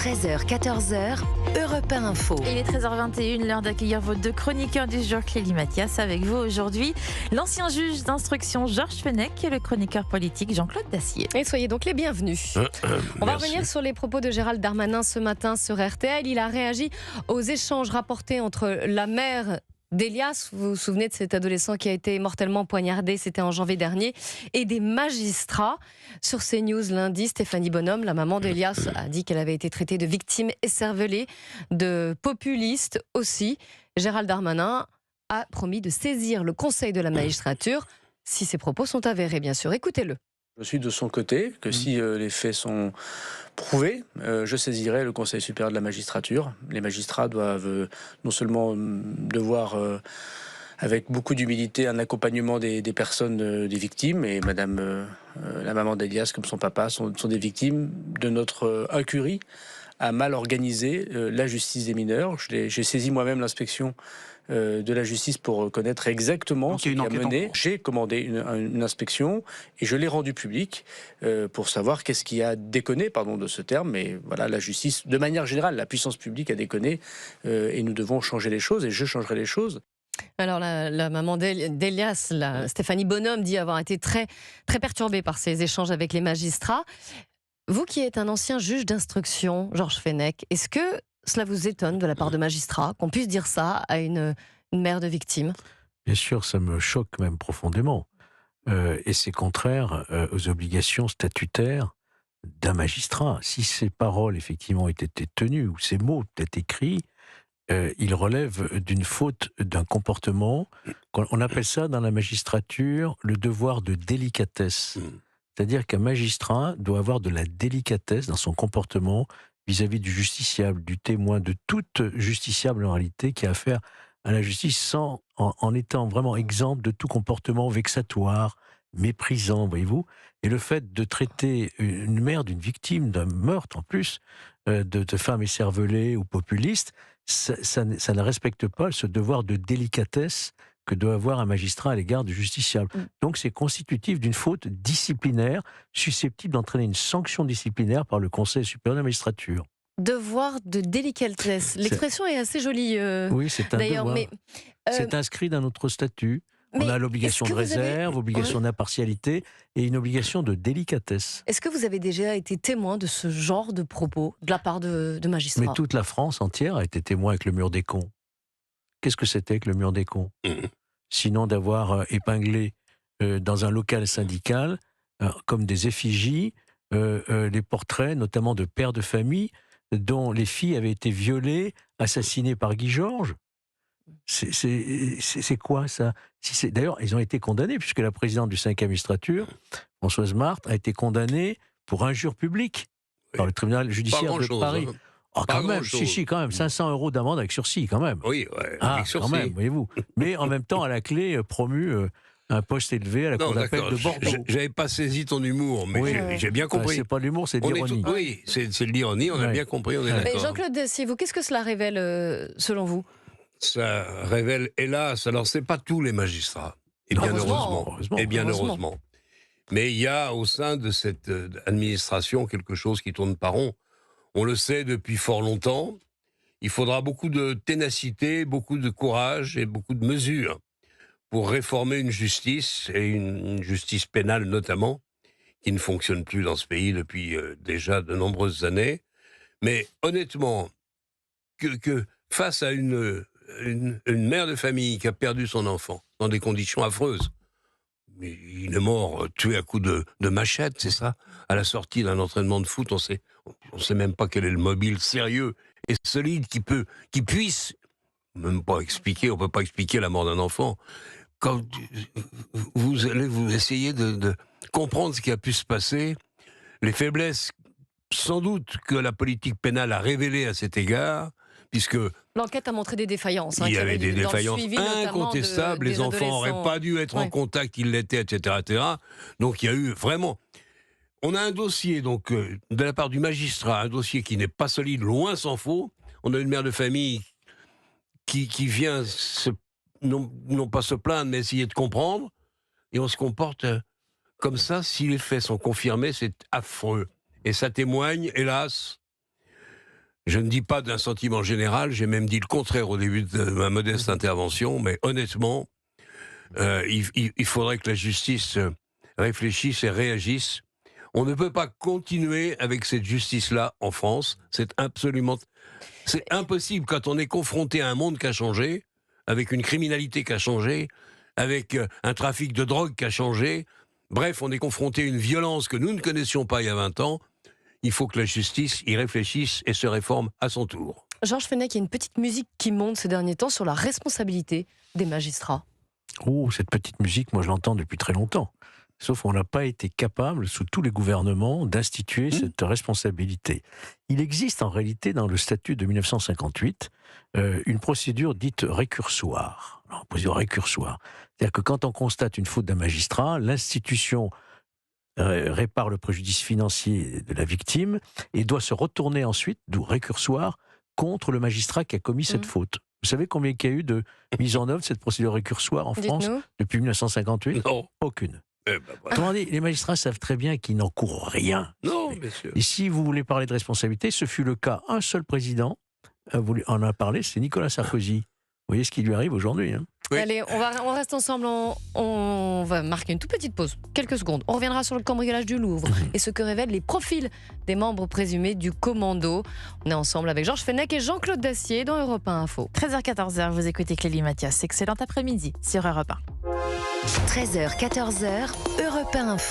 13h, 14h, Europe 1 Info. Il est 13h21, l'heure d'accueillir vos deux chroniqueurs du jour, Clélie Mathias, avec vous aujourd'hui, l'ancien juge d'instruction Georges Fenech et le chroniqueur politique Jean-Claude Dacier. Et soyez donc les bienvenus. On va revenir sur les propos de Gérald Darmanin ce matin sur RTL. Il a réagi aux échanges rapportés entre la mère d'Elias, vous vous souvenez de cet adolescent qui a été mortellement poignardé, c'était en janvier dernier, et des magistrats. Sur CNews lundi, Stéphanie Bonhomme, la maman d'Elias, a dit qu'elle avait été traitée de victime écervelée, de populiste aussi. Gérald Darmanin a promis de saisir le Conseil de la magistrature si ses propos sont avérés, bien sûr. Écoutez-le. Je suis de son côté, que si les faits sont prouvés, je saisirai le Conseil supérieur de la magistrature. Les magistrats doivent non seulement devoir, avec beaucoup d'humilité, un accompagnement des personnes, des victimes, et madame, la maman d'Elias, comme son papa, sont des victimes de notre incurie à mal organiser la justice des mineurs. J'ai saisi moi-même l'inspection de la justice pour connaître exactement ce qui a mené. J'ai commandé une inspection et je l'ai rendue publique pour savoir qu'est-ce qui a déconné, pardon de ce terme, mais voilà, la justice, de manière générale, la puissance publique a déconné et nous devons changer les choses et je changerai les choses. Alors la maman d'Elias, Stéphanie Bonhomme, dit avoir été très, très perturbée par ces échanges avec les magistrats. Vous qui êtes un ancien juge d'instruction, Georges Fenech, est-ce que cela vous étonne de la part de magistrats qu'on puisse dire ça à une mère de victime? Bien sûr, ça me choque même profondément. Et c'est contraire aux obligations statutaires d'un magistrat. Si ces paroles, effectivement, étaient tenues, ou ces mots étaient écrits, ils relèvent d'une faute, d'un comportement. On appelle ça dans la magistrature le devoir de délicatesse. C'est-à-dire qu'un magistrat doit avoir de la délicatesse dans son comportement vis-à-vis du justiciable, du témoin, de toute justiciable en réalité qui a affaire à la justice en étant vraiment exempt de tout comportement vexatoire, méprisant, voyez-vous. Et le fait de traiter une mère d'une victime, d'un meurtre en plus, de femme écervelée ou populiste, ça ne respecte pas ce devoir de délicatesse que doit avoir un magistrat à l'égard du justiciable. Donc c'est constitutif d'une faute disciplinaire susceptible d'entraîner une sanction disciplinaire par le Conseil supérieur de la magistrature. Devoir de délicatesse. L'expression est assez jolie. Oui, c'est un devoir. Mais, c'est inscrit dans notre statut. On a l'obligation de réserve, obligation d'impartialité et une obligation de délicatesse. Est-ce que vous avez déjà été témoin de ce genre de propos de la part de magistrats? Mais toute la France entière a été témoin avec le mur des cons. Qu'est-ce que c'était que le mur des cons? Sinon d'avoir épinglé dans un local syndical, comme des effigies, les portraits notamment de pères de famille dont les filles avaient été violées, assassinées par Guy Georges. C'est quoi ça? D'ailleurs, ils ont été condamnés, puisque la présidente du 5e magistrature, Françoise Marthe, a été condamnée pour injure publique par le tribunal judiciaire de Paris. Hein. Oh, quand même, quand même, 500 € d'amende avec sursis, quand même. Oui, ouais, avec sursis. Quand même, voyez-vous. Mais en même temps, à la clé, promu un poste élevé à la cour d'appel de Bordeaux. J'avais pas saisi ton humour, mais oui, j'ai bien compris. C'est pas de l'humour, c'est de l'ironie. Oui, c'est de l'ironie, on a bien compris, on est d'accord. Mais Jean-Claude Dacier, vous, qu'est-ce que cela révèle, selon vous? Ça révèle, hélas, alors c'est pas tous les magistrats, et bien heureusement. Et bien heureusement. Mais il y a au sein de cette administration quelque chose qui tourne pas rond. On le sait depuis fort longtemps. Il faudra beaucoup de ténacité, beaucoup de courage et beaucoup de mesures pour réformer une justice, et une justice pénale notamment, qui ne fonctionne plus dans ce pays depuis déjà de nombreuses années. Mais honnêtement, que face à une mère de famille qui a perdu son enfant dans des conditions affreuses, mais il est mort tué à coups de machette, c'est ça? À la sortie d'un entraînement de foot, on sait même pas quel est le mobile sérieux et solide qui puisse même pas expliquer. On peut pas expliquer la mort d'un enfant. Quand vous allez essayer de comprendre ce qui a pu se passer, les faiblesses sans doute que la politique pénale a révélées à cet égard, puisque l'enquête a montré des défaillances. Il y avait des défaillances incontestables, les enfants n'auraient pas dû être en contact, ils l'étaient, etc., etc. Donc il y a eu vraiment... On a un dossier, donc, de la part du magistrat, un dossier qui n'est pas solide, loin s'en faut. On a une mère de famille qui vient, non pas se plaindre, mais essayer de comprendre, et on se comporte comme ça. Si les faits sont confirmés, c'est affreux. Et ça témoigne, hélas, Je ne dis pas d'un sentiment général, j'ai même dit le contraire au début de ma modeste intervention, mais honnêtement, il faudrait que la justice réfléchisse et réagisse. On ne peut pas continuer avec cette justice-là en France. C'est impossible quand on est confronté à un monde qui a changé, avec une criminalité qui a changé, avec un trafic de drogue qui a changé. Bref, on est confronté à une violence que nous ne connaissions pas il y a 20 ans. Il faut que la justice y réfléchisse et se réforme à son tour. Georges Fenech, il y a une petite musique qui monte ces derniers temps sur la responsabilité des magistrats. Oh, cette petite musique, moi je l'entends depuis très longtemps. Sauf qu'on n'a pas été capable, sous tous les gouvernements, d'instituer cette responsabilité. Il existe en réalité dans le statut de 1958 une procédure dite récursoire. Alors, procédure récursoire. C'est-à-dire que quand on constate une faute d'un magistrat, l'institution répare le préjudice financier de la victime et doit se retourner ensuite, d'où récursoire, contre le magistrat qui a commis cette faute. Vous savez combien il y a eu de mise en œuvre de cette procédure récursoire en France depuis 1958 ? Non. Aucune. Voilà. Autrement dit, les magistrats savent très bien qu'ils n'encourent rien. Non, bien sûr. Et si vous voulez parler de responsabilité, ce fut le cas. Un seul président en a parlé, c'est Nicolas Sarkozy. Vous voyez ce qui lui arrive aujourd'hui. Hein. Oui. Allez, on reste ensemble, on va marquer une toute petite pause, quelques secondes. On reviendra sur le cambriolage du Louvre et ce que révèlent les profils des membres présumés du commando. On est ensemble avec Georges Fenech et Jean-Claude Dacier dans Europe 1 Info. 13h-14h, vous écoutez Clélie Mathias. Excellent après-midi sur Europe 1. 13h, 14h, Europe 1 Info.